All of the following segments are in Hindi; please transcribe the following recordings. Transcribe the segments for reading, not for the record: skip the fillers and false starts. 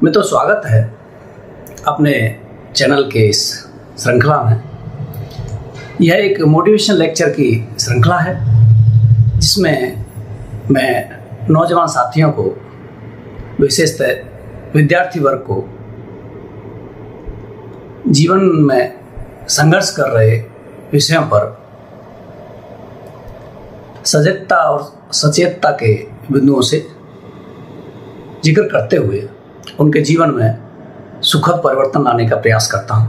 मित्रों, स्वागत है अपने चैनल के इस श्रृंखला में। यह एक मोटिवेशन लेक्चर की श्रृंखला है जिसमें मैं नौजवान साथियों को, विशेषतः विद्यार्थी वर्ग को, जीवन में संघर्ष कर रहे विषयों पर सजगता और सचेतता के बिंदुओं से जिक्र करते हुए उनके जीवन में सुखद परिवर्तन लाने का प्रयास करता हूं।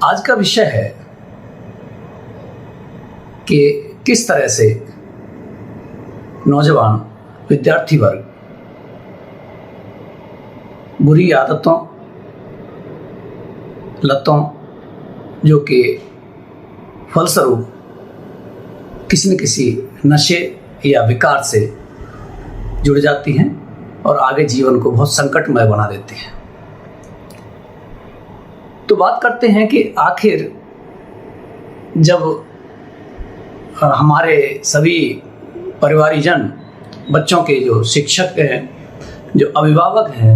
आज का विषय है कि किस तरह से नौजवान विद्यार्थी वर्ग बुरी आदतों, लतों, जो कि फलस्वरूप किसी न किसी नशे या विकार से जुड़ जाती हैं और आगे जीवन को बहुत संकटमय बना देती हैं। तो बात करते हैं कि आखिर जब हमारे सभी परिवारीजन, बच्चों के जो शिक्षक हैं, जो अभिभावक हैं,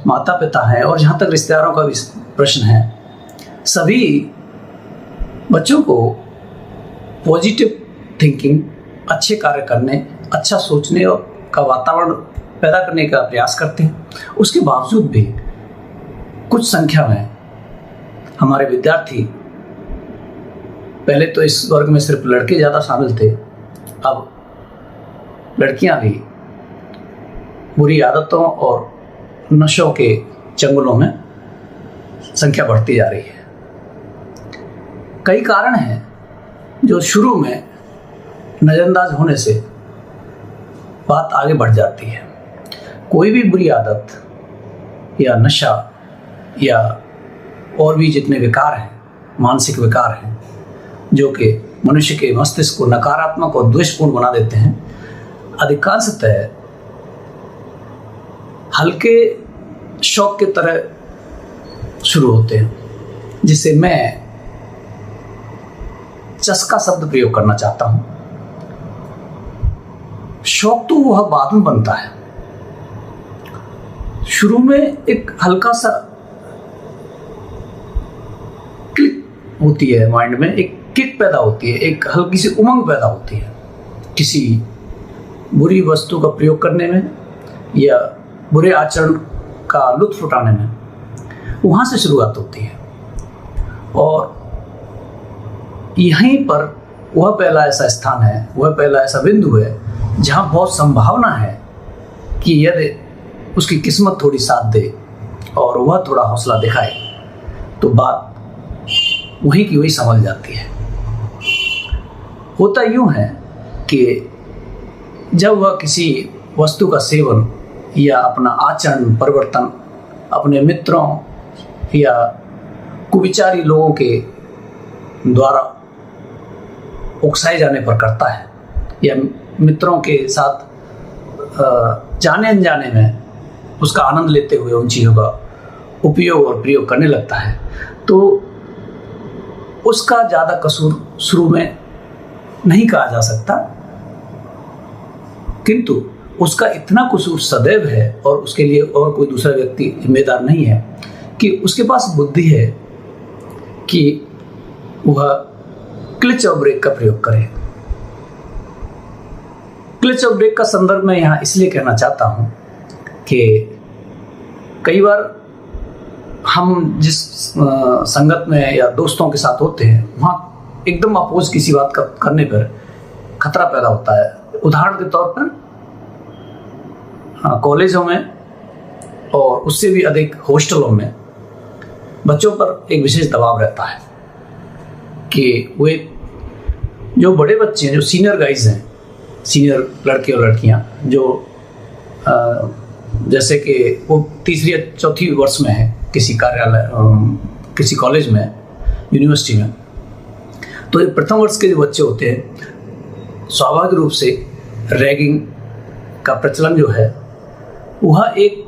माता पिता हैं और जहाँ तक रिश्तेदारों का भी प्रश्न है, सभी बच्चों को पॉजिटिव थिंकिंग, अच्छे कार्य करने, अच्छा सोचने का वातावरण पैदा करने का प्रयास करते हैं। उसके बावजूद भी कुछ संख्या में हमारे विद्यार्थी, पहले तो इस वर्ग में सिर्फ लड़के ज़्यादा शामिल थे, अब लड़कियां भी बुरी आदतों और नशों के चंगुलों में संख्या बढ़ती जा रही है। कई कारण हैं जो शुरू में नज़रअंदाज होने से बात आगे बढ़ जाती है। कोई भी बुरी आदत या नशा या और भी जितने विकार हैं, मानसिक विकार हैं, जो कि मनुष्य के मस्तिष्क को नकारात्मक और द्वेषपूर्ण बना देते हैं, अधिकांशतः हल्के शौक की तरह शुरू होते हैं, जिसे मैं चस्का शब्द प्रयोग करना चाहता हूं। शौक तो वह बाद में बनता है, शुरू में एक हल्का सा क्लिक होती है माइंड में, एक किक पैदा होती है, एक हल्की सी उमंग पैदा होती है किसी बुरी वस्तु का प्रयोग करने में या बुरे आचरण का लुत्फ उठाने में। वहाँ से शुरुआत होती है और यहीं पर वह पहला ऐसा स्थान है, वह पहला ऐसा बिंदु है जहाँ बहुत संभावना है कि यदि उसकी किस्मत थोड़ी साथ दे और वह थोड़ा हौसला दिखाए तो बात वहीं की वहीं संभल जाती है। होता यूँ है कि जब वह किसी वस्तु का सेवन या अपना आचरण परिवर्तन अपने मित्रों या कुविचारी लोगों के द्वारा उकसाए जाने पर करता है या मित्रों के साथ जाने अनजाने में उसका आनंद लेते हुए उन चीज़ों का उपयोग और प्रयोग करने लगता है, तो उसका ज़्यादा कसूर शुरू में नहीं कहा जा सकता, किंतु उसका इतना कसूर सदैव है और उसके लिए और कोई दूसरा व्यक्ति जिम्मेदार नहीं है कि उसके पास बुद्धि है कि वह क्लच और ब्रेक का प्रयोग करे। क्लच और ब्रेक का संदर्भ में यहाँ इसलिए कहना चाहता हूँ कि कई बार हम जिस संगत में या दोस्तों के साथ होते हैं, वहाँ एकदम अपोज किसी बात का करने पर खतरा पैदा होता है। उदाहरण के तौर पर कॉलेजों में और उससे भी अधिक हॉस्टलों में बच्चों पर एक विशेष दबाव रहता है कि वे जो बड़े बच्चे हैं, जो सीनियर गाइज हैं, सीनियर लड़के और लड़कियां, जो जैसे कि वो तीसरी या चौथी वर्ष में है किसी कार्यालय, किसी कॉलेज में, यूनिवर्सिटी में, तो ये प्रथम वर्ष के जो बच्चे होते हैं, स्वाभाविक रूप से रैगिंग का प्रचलन जो है वह एक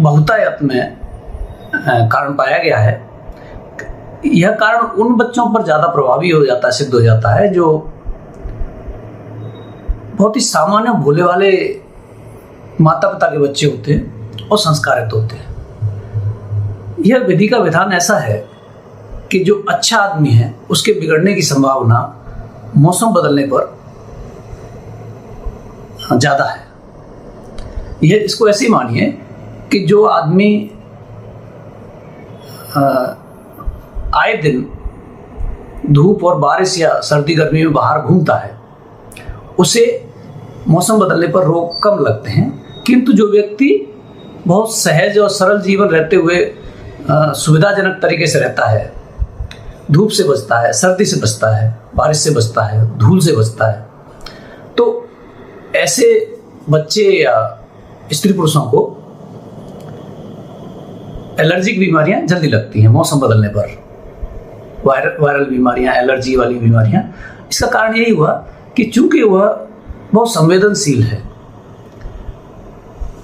बहुतायत में कारण पाया गया है। यह कारण उन बच्चों पर ज़्यादा प्रभावी हो जाता है, सिद्ध हो जाता है, जो बहुत ही सामान्य भोले वाले माता पिता के बच्चे होते हैं और संस्कारित होते हैं। यह विधि का विधान ऐसा है कि जो अच्छा आदमी है उसके बिगड़ने की संभावना मौसम बदलने पर ज़्यादा है। यह इसको ऐसे ही मानिए कि जो आदमी आए दिन धूप और बारिश या सर्दी गर्मी में बाहर घूमता है, उसे मौसम बदलने पर रोग कम लगते हैं। किंतु जो व्यक्ति बहुत सहज और सरल जीवन रहते हुए सुविधाजनक तरीके से रहता है, धूप से बचता है, सर्दी से बचता है, बारिश से बचता है, धूल से बचता है, तो ऐसे बच्चे या स्त्री पुरुषों को एलर्जिक बीमारियां जल्दी लगती हैं मौसम बदलने पर। वायरल बीमारियां, एलर्जी वाली बीमारियां। इसका कारण यही हुआ कि चूंकि वह बहुत संवेदनशील है।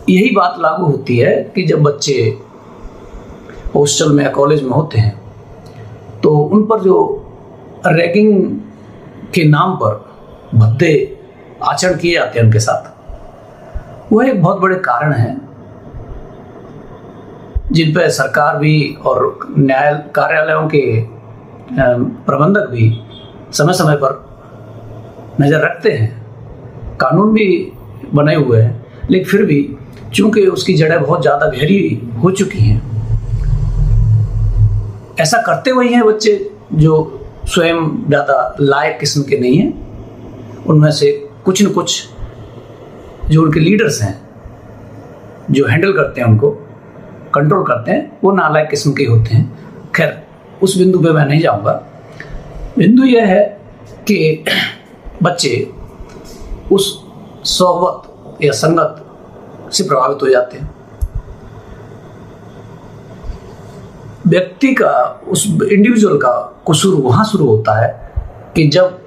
यही बात लागू होती है कि जब बच्चे हॉस्टल में या कॉलेज में होते हैं तो उन पर जो रैगिंग के नाम पर भद्दे आचरण किए जाते हैं उनके साथ, वह एक बहुत बड़े कारण है जिन पर सरकार भी और न्याय कार्यालयों के प्रबंधक भी समय समय पर नज़र रखते हैं। कानून भी बने हुए हैं, लेकिन फिर भी चूंकि उसकी जड़ें बहुत ज़्यादा गहरी हो चुकी हैं, ऐसा करते वही हैं बच्चे जो स्वयं ज़्यादा लायक किस्म के नहीं हैं। उनमें से कुछ न कुछ जो उनके लीडर्स हैं, जो हैंडल करते हैं, उनको कंट्रोल करते हैं, वो नालायक किस्म के होते हैं। खैर, उस बिंदु पे मैं नहीं जाऊंगा। बिंदु यह है कि बच्चे उस सोहबत या संगत से प्रभावित हो जाते हैं। व्यक्ति का, उस इंडिविजुअल का कसूर वहाँ शुरू होता है कि जब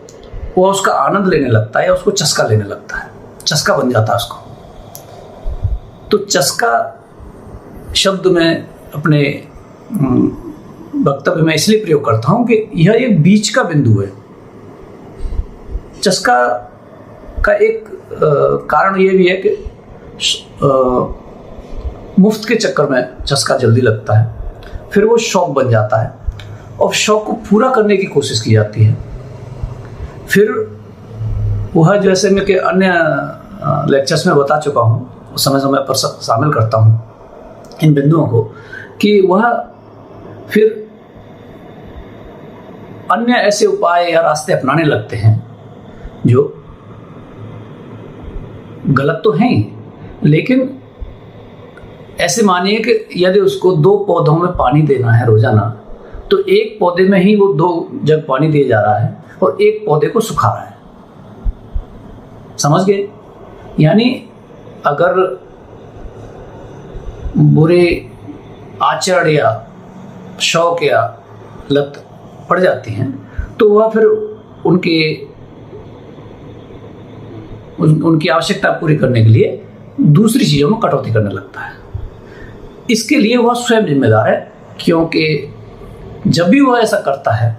वो उसका आनंद लेने लगता है या उसको चस्का लेने लगता है, चस्का बन जाता है उसको। तो चस्का शब्द में अपने वक्तव्य में इसलिए प्रयोग करता हूँ कि यह एक बीच का बिंदु है। चस्का का एक कारण यह भी है कि मुफ्त के चक्कर में चस्का जल्दी लगता है, फिर वो शौक बन जाता है और शौक को पूरा करने की कोशिश की जाती है। फिर वह, जैसे मैं कि अन्य लेक्चर्स में बता चुका हूँ, समय समय पर शामिल करता हूँ इन बिंदुओं को, कि वह फिर अन्य ऐसे उपाय या रास्ते अपनाने लगते हैं जो गलत तो हैं ही, लेकिन ऐसे मानिए कि यदि उसको 2 पौधों में पानी देना है रोजाना, तो एक पौधे में ही वो 2 जग पानी दिया जा रहा है और एक पौधे को सुखा रहा है। समझ गए? यानी अगर बुरे आचरण या शौक या लत पड़ जाती हैं तो वह फिर उनकी आवश्यकता पूरी करने के लिए दूसरी चीज़ों में कटौती करने लगता है। इसके लिए वह स्वयं जिम्मेदार है, क्योंकि जब भी वह ऐसा करता है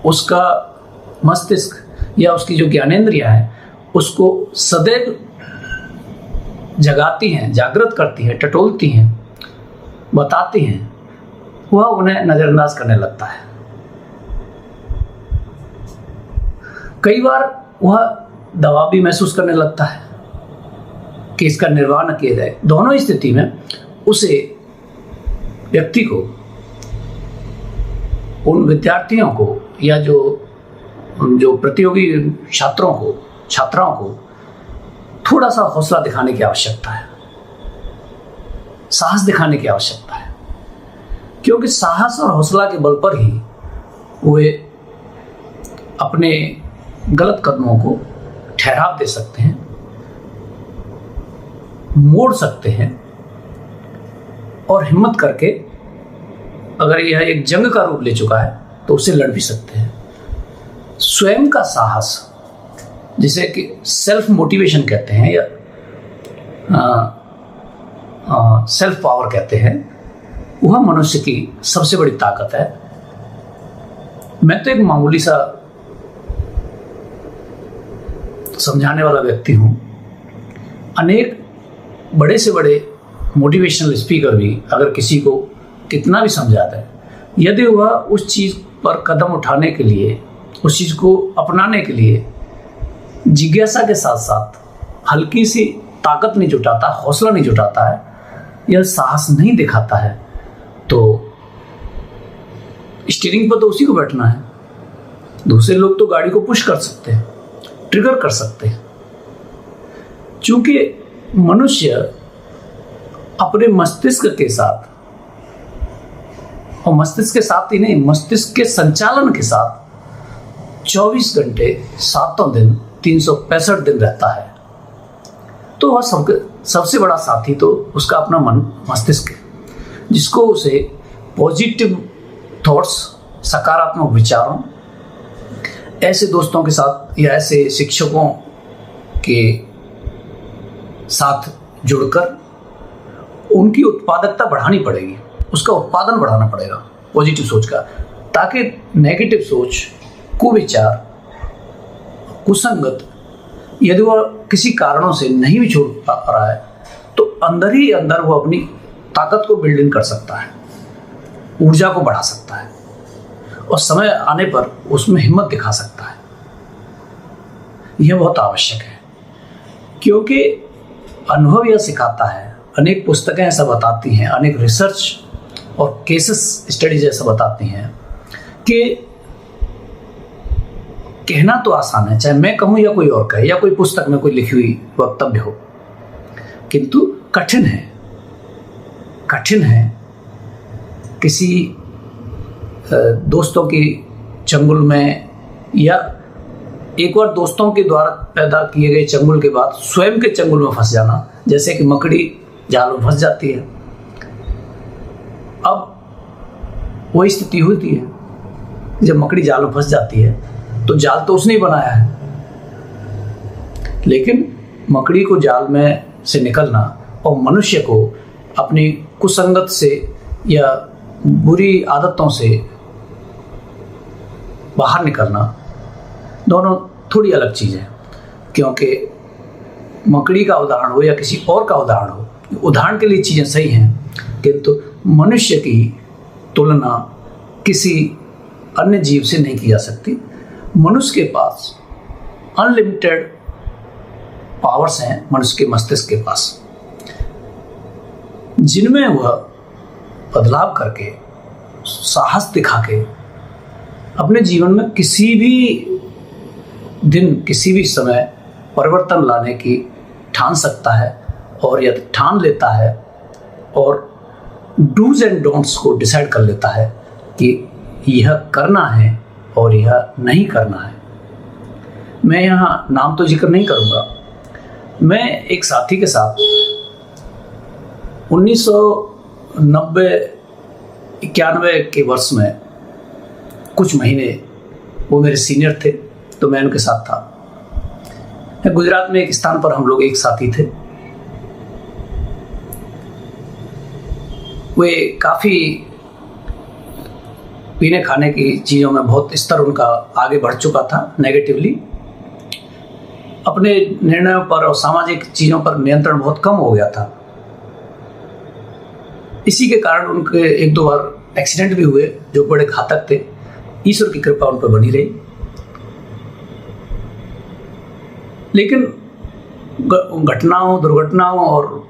उसका मस्तिष्क या उसकी जो ज्ञानेंद्रियां हैं उसको सदैव जगाती हैं, जागृत करती हैं, टटोलती हैं, बताती हैं, वह उन्हें नज़रअंदाज करने लगता है। कई बार वह दबाव भी महसूस करने लगता है कि इसका निर्वाह न किया जाए। दोनों स्थिति में उसे, व्यक्ति को, उन विद्यार्थियों को या जो प्रतियोगी छात्रों को, छात्राओं को थोड़ा सा हौसला दिखाने की आवश्यकता है, साहस दिखाने की आवश्यकता है, क्योंकि साहस और हौसला के बल पर ही वे अपने गलत कदमों को ठहराव दे सकते हैं, मोड़ सकते हैं और हिम्मत करके, अगर यह एक जंग का रूप ले चुका है तो उसे लड़ भी सकते हैं। स्वयं का साहस, जिसे कि सेल्फ मोटिवेशन कहते हैं या सेल्फ पावर कहते हैं, वह मनुष्य की सबसे बड़ी ताकत है। मैं तो एक मामूली सा समझाने वाला व्यक्ति हूँ। अनेक बड़े से बड़े मोटिवेशनल स्पीकर भी अगर किसी को कितना भी समझा दे, यदि वह उस चीज़ पर कदम उठाने के लिए, उस चीज़ को अपनाने के लिए जिज्ञासा के साथ साथ हल्की सी ताकत नहीं जुटाता, हौसला नहीं जुटाता है, यह साहस नहीं दिखाता है, तो स्टीयरिंग पर तो उसी को बैठना है। दूसरे लोग तो गाड़ी को पुश कर सकते हैं, ट्रिगर कर सकते हैं। चूंकि मनुष्य अपने मस्तिष्क के साथ, और मस्तिष्क के साथ ही नहीं, मस्तिष्क के संचालन के साथ 24 घंटे 7 दिन 365 दिन रहता है। तो वह सबसे बड़ा साथी तो उसका अपना मन, मस्तिष्क है, जिसको उसे पॉजिटिव थॉट्स, सकारात्मक विचारों, ऐसे दोस्तों के साथ या ऐसे शिक्षकों के साथ जुड़कर उनकी उत्पादकता बढ़ानी पड़ेगी, उसका उत्पादन बढ़ाना पड़ेगा पॉजिटिव सोच का, ताकि नेगेटिव सोच, कुविचार, कुसंगत यदि वह किसी कारणों से नहीं भी छोड़ पा रहा है तो अंदर ही अंदर वो अपनी ताकत को बिल्डिंग कर सकता है, ऊर्जा को बढ़ा सकता है और समय आने पर उसमें हिम्मत दिखा सकता है। यह बहुत आवश्यक है, क्योंकि अनुभव यह सिखाता है, अनेक पुस्तकें ऐसा बताती हैं, अनेक रिसर्च और केसेस स्टडीज ऐसा बताती हैं कि कहना तो आसान है, चाहे मैं कहूँ या कोई और कहे या कोई पुस्तक में कोई लिखी हुई वक्तव्य हो, किंतु कठिन है किसी दोस्तों की चंगुल में, या एक बार दोस्तों के द्वारा पैदा किए गए चंगुल के बाद स्वयं के चंगुल में फंस जाना, जैसे कि मकड़ी जाल में फंस जाती है। अब वही स्थिति होती है, जब मकड़ी जाल में फंस जाती है तो जाल तो उसने ही बनाया है, लेकिन मकड़ी को जाल में से निकलना और मनुष्य को अपनी कुसंगत से या बुरी आदतों से बाहर निकलना, दोनों थोड़ी अलग चीज़ है। क्योंकि मकड़ी का उदाहरण हो या किसी और का उदाहरण हो, उदाहरण के लिए चीज़ें सही हैं, किंतु मनुष्य की तुलना किसी अन्य जीव से नहीं की जा सकती। मनुष्य के पास अनलिमिटेड पावर्स हैं, मनुष्य के मस्तिष्क के पास, जिनमें वह बदलाव करके, साहस दिखा के अपने जीवन में किसी भी दिन, किसी भी समय परिवर्तन लाने की ठान सकता है। और यदि ठान लेता है और डूज एंड डोंट्स को डिसाइड कर लेता है कि यह करना है और यह नहीं करना है। मैं यहाँ नाम तो जिक्र नहीं करूँगा। मैं एक साथी के साथ 1990-91 के वर्ष में कुछ महीने, वो मेरे सीनियर थे तो मैं उनके साथ था। गुजरात में एक स्थान पर हम लोग एक साथी थे। वे काफ़ी पीने खाने की चीज़ों में बहुत स्तर उनका आगे बढ़ चुका था, नेगेटिवली। अपने निर्णयों पर और सामाजिक चीज़ों पर नियंत्रण बहुत कम हो गया था। इसी के कारण उनके एक दो बार एक्सीडेंट भी हुए जो बड़े घातक थे। ईश्वर की कृपा उन पर बनी रही, लेकिन घटनाओं, दुर्घटनाओं और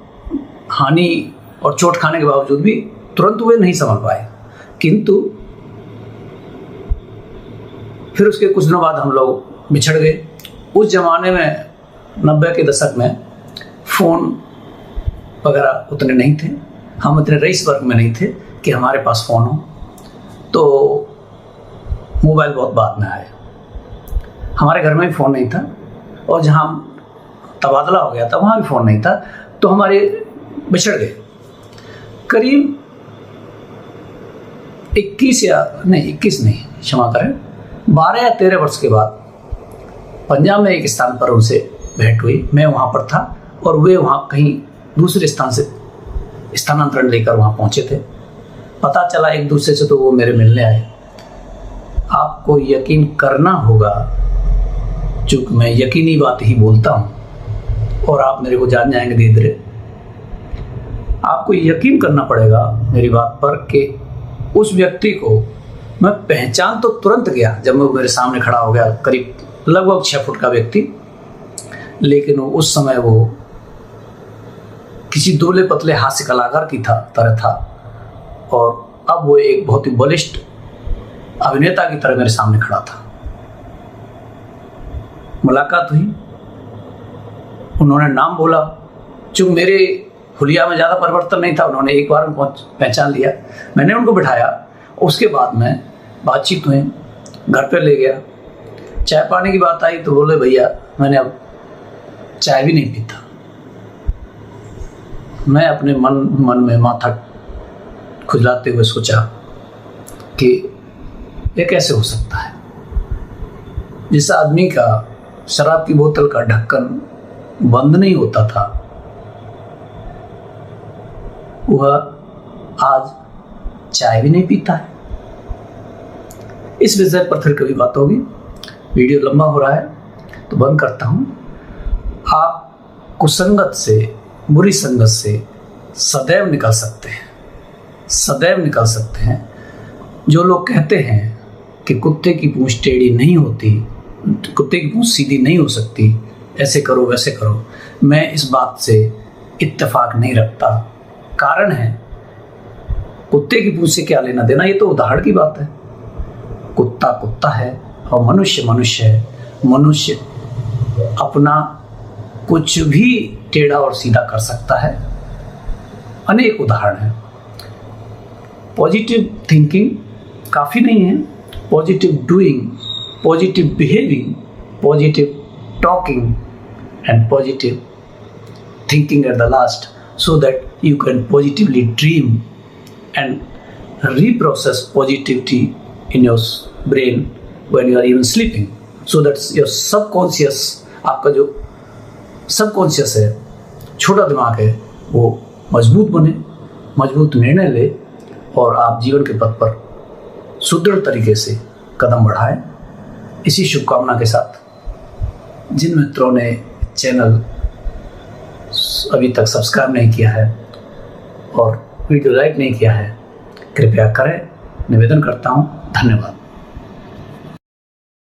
हानि और चोट खाने के बावजूद भी तुरंत वे नहीं संभल पाए। किंतु फिर उसके कुछ दिनों बाद हम लोग बिछड़ गए। उस जमाने में 90 के दशक में फ़ोन वगैरह उतने नहीं थे, हम इतने रईस वर्ग में नहीं थे कि हमारे पास फ़ोन हो, तो मोबाइल बहुत बाद में आए। हमारे घर में भी फ़ोन नहीं था और जहाँ तबादला हो गया था वहाँ भी फ़ोन नहीं था, तो हमारे बिछड़ गए। करीब 21 नहीं, क्षमा करें, 12 या 13 वर्ष के बाद पंजाब में एक स्थान पर उनसे भेंट हुई। मैं वहाँ पर था और वे वहाँ कहीं दूसरे स्थान से स्थानांतरण लेकर वहाँ पहुँचे थे। पता चला एक दूसरे से, तो वो मेरे मिलने आए। आपको यकीन करना होगा, चूँकि मैं यकीनी बात ही बोलता हूँ और आप मेरे को जान जाएंगे धीरे धीरे। आपको यकीन करना पड़ेगा मेरी बात पर कि उस व्यक्ति को मैं पहचान तो तुरंत गया जब वो मेरे सामने खड़ा हो गया, करीब लगभग 6 फुट का व्यक्ति, लेकिन उस समय वो किसी दुबले पतले हास्य कलाकार की तरह था और अब वो एक बहुत ही बलिष्ठ अभिनेता की तरह मेरे सामने खड़ा था। मुलाकात हुई, उन्होंने नाम बोला, चूंकि मेरे हुलिया में ज़्यादा परिवर्तन नहीं था, उन्होंने एक बार में पहचान लिया। मैंने उनको बिठाया, उसके बाद में बातचीत हुई, घर पे ले गया, चाय पानी की बात आई तो बोले भैया मैंने अब चाय भी नहीं पीता। मैं अपने मन में माथा खुजलाते हुए सोचा कि ये कैसे हो सकता है। जिस आदमी का शराब की बोतल का ढक्कन बंद नहीं होता था, वह आज चाय भी नहीं पीता है। इस विषय पर फिर कभी बात होगी। वीडियो लंबा हो रहा है तो बंद करता हूँ। आप कुसंगत से, बुरी संगत से सदैव निकल सकते हैं, सदैव निकल सकते हैं। जो लोग कहते हैं कि कुत्ते की पूंछ टेढ़ी नहीं होती, कुत्ते की पूंछ सीधी नहीं हो सकती, ऐसे करो वैसे करो, मैं इस बात से इत्तेफाक नहीं रखता। कारण है, कुत्ते की पूंछ से क्या लेना देना, ये तो उदाहरण की बात है। कुत्ता कुत्ता है और मनुष्य मनुष्य है। मनुष्य अपना कुछ भी टेढ़ा और सीधा कर सकता है। अनेक उदाहरण हैं। पॉजिटिव थिंकिंग काफ़ी नहीं है, positive doing, positive behaving, positive talking and positive thinking at the last, so that you can positively dream and reprocess positivity in your brain when you are even sleeping, so that your subconscious, आपका जो सबकॉन्शियस है, छोटा दिमाग है, वो मजबूत बने, मजबूत निर्णय ले और आप जीवन के पथ पर सुदृढ़ तरीके से कदम बढ़ाएं। इसी शुभकामना के साथ जिन मित्रों ने चैनल अभी तक सब्सक्राइब नहीं किया है और वीडियो लाइक नहीं किया है, कृपया करें, निवेदन करता हूँ। धन्यवाद।